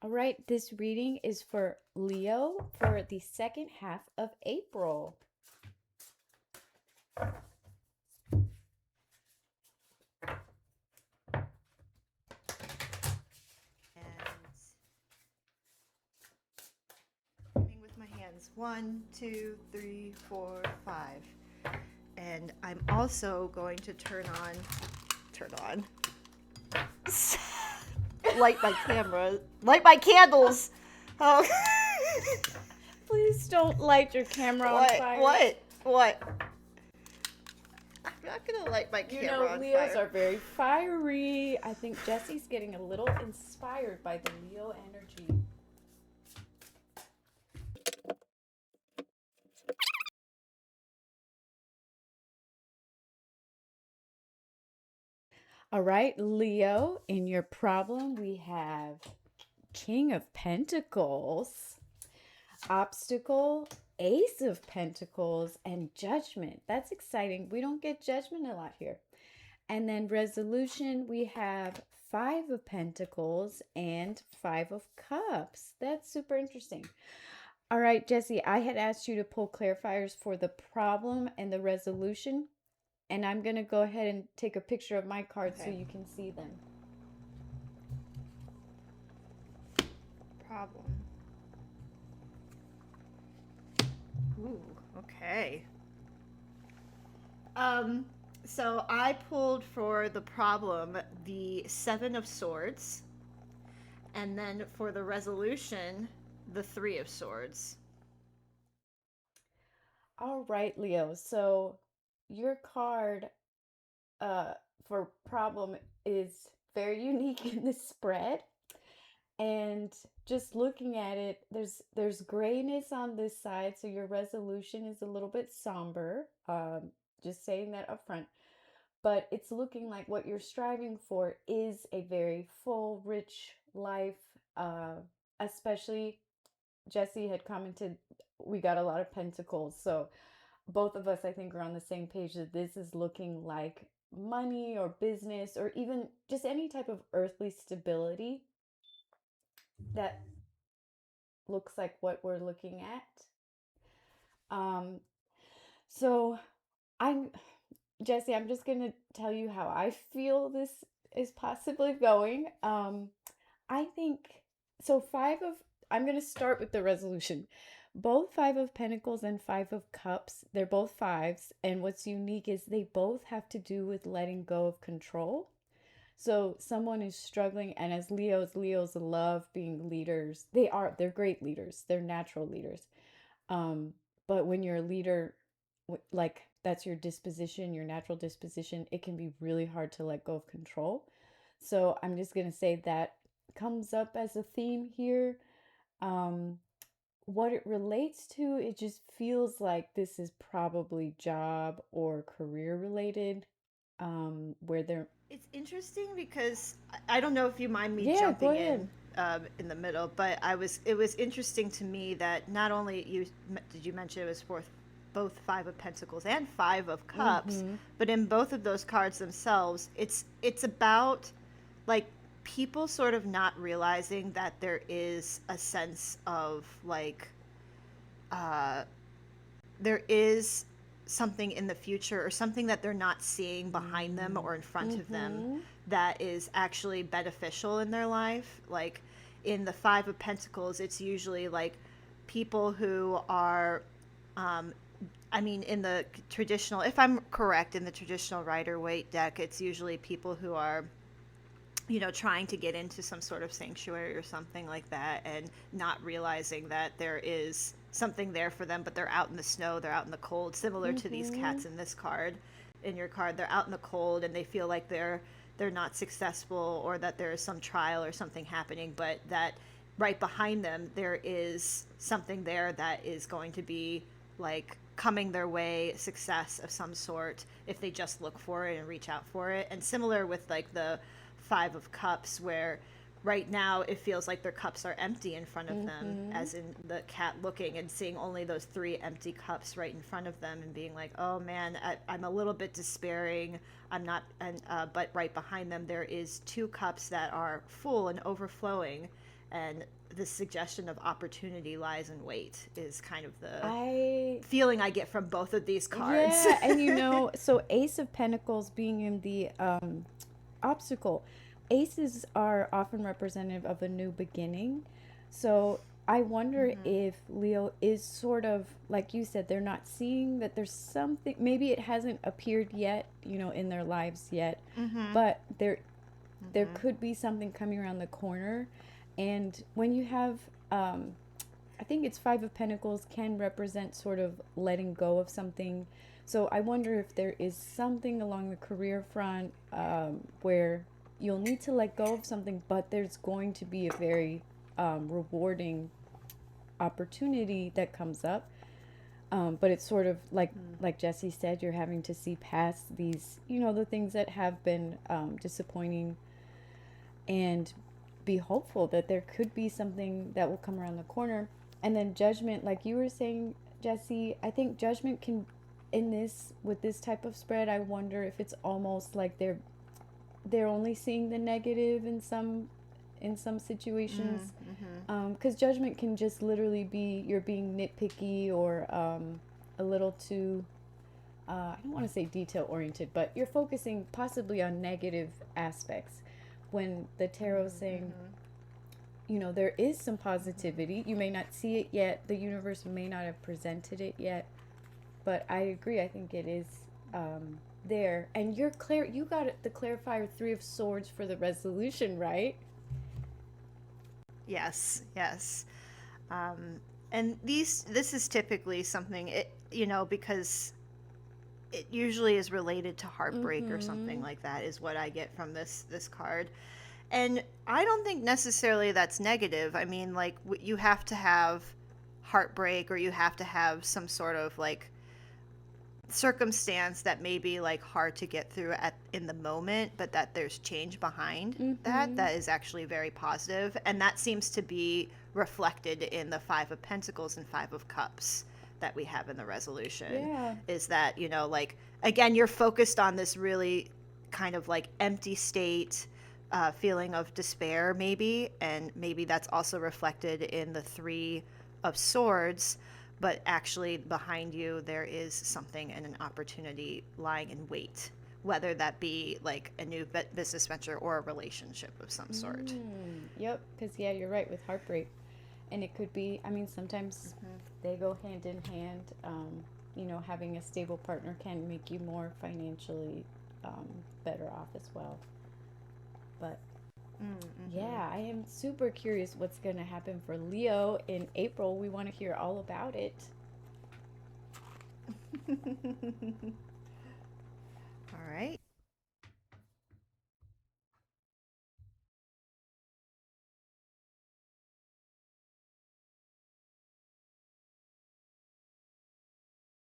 All right, this reading is for Leo for the second half of April. And with my hands 1, 2, 3, 4, 5. And I'm also going to turn on, light my camera, light my candles. Oh. Please don't light your camera on fire. What? I'm not gonna light my You camera know, on Leos fire. are very fiery. I think Jesse's getting a little inspired by the Leo energy. All right, Leo, in your problem, we have King of Pentacles, Obstacle, Ace of Pentacles, and Judgment. That's exciting. We don't get Judgment a lot here. And then Resolution, we have Five of Pentacles and Five of Cups. That's super interesting. All right, Jesse, I had asked you to pull clarifiers for the problem and the resolution. And I'm going to go ahead and take a picture of my cards so you can see them. Problem. Ooh, okay. So I pulled for the problem the Seven of Swords, and then for the resolution, the Three of Swords. All right, Leo. So your card uh, for problem is very unique in this spread. And just looking at it, there's grayness on this side, so your resolution is a little bit somber. Just saying that up front. But it's looking like what you're striving for is a very full, rich life. Especially Jesse had commented, we got a lot of pentacles. So both of us, I think, are on the same page that this is looking like money or business or even just any type of earthly stability that looks like what we're looking at. So I'm Jesse, I'm just gonna tell you how I feel this is possibly going. I think so. I'm gonna start with the resolution. Both Five of Pentacles and Five of Cups, they're both fives, and what's unique is they both have to do with letting go of control. So someone is struggling, and as Leos love being leaders. They're great leaders. They're natural leaders. Um, but when you're a leader, like that's your disposition, your natural disposition, it can be really hard to let go of control. So I'm just gonna say that comes up as a theme here. Um, what it relates to, it just feels like this is probably job or career related, where they're It's interesting because I don't know if you mind me yeah, go jumping ahead. in the middle, but it was interesting to me that not only did you mention it was for both Five of Pentacles and Five of Cups, Mm-hmm. but in both of those cards themselves, it's about like people sort of not realizing that there is a sense of like uh there is something in the future or something that they're not seeing behind them or in front of them Mm-hmm. that is actually beneficial in their life. Like in the Five of Pentacles, it's usually like people who are, I mean, in the traditional, if I'm correct, in the traditional Rider Waite deck, it's usually people who are trying to get into some sort of sanctuary or something like that and not realizing that there is something there for them, but they're out in the snow, they're out in the cold, similar to these Mm-hmm. cats in this card. In your card, they're out in the cold and they feel like they're not successful or that there is some trial or something happening, but that right behind them there is something there that is going to be like coming their way, success of some sort if they just look for it and reach out for it. And similar with like the Five of Cups, where right now it feels like their cups are empty in front of them, Mm-hmm. as in the cat looking and seeing only those three empty cups right in front of them and being like, oh man, I'm a little bit despairing. I'm not, and but right behind them there is two cups that are full and overflowing, And the suggestion of opportunity lies in wait is kind of the I feeling I get from both of these cards. Yeah, and so Ace of Pentacles being in the obstacle, aces are often representative of a new beginning. So I wonder Mm-hmm. if Leo is sort of like you said, they're not seeing that there's something, maybe it hasn't appeared yet, in their lives yet, Mm-hmm. but there Mm-hmm. could be something coming around the corner. And when you have I think it's Five of Pentacles can represent sort of letting go of something. So I wonder if there is something along the career front where you'll need to let go of something, but there's going to be a very rewarding opportunity that comes up. But it's sort of like Jesse said, you're having to see past these, the things that have been disappointing, and be hopeful that there could be something that will come around the corner. And then judgment, like you were saying, Jesse, I think judgment can, in this, with this type of spread, I wonder if it's almost like they're only seeing the negative in some situations, Mm-hmm. because judgment can just literally be you're being nitpicky, or a little too I don't want to say detail oriented, but you're focusing possibly on negative aspects, when the tarot is saying, Mm-hmm. there is some positivity. You may not see it yet. The universe may not have presented it yet, but I agree. I think it is there. And you're clear. You got the clarifier, Three of Swords, for the resolution, right? Yes, yes. Um, and this is typically something because it usually is related to heartbreak or something Mm-hmm. like that is what I get from this card. And I don't think necessarily that's negative. I mean, like you have to have heartbreak, or you have to have some sort of like circumstance that may be like hard to get through at in the moment, but that there's change behind that Mm-hmm. that is actually very positive. And that seems to be reflected in the Five of Pentacles and Five of Cups that we have in the resolution. Yeah. Is that, like, again, you're focused on this really kind of like empty state, feeling of despair, maybe. And maybe that's also reflected in the Three of Swords, but actually behind you there is something and an opportunity lying in wait, whether that be like a new business venture or a relationship of some sort. Yep. Because yeah, you're right with heartbreak, and it could be. I mean, sometimes Mm-hmm. they go hand in hand. Having a stable partner can make you more financially um, better off as well. But Mm-hmm. yeah, I am super curious what's going to happen for Leo in April. We want to hear all about it. All right.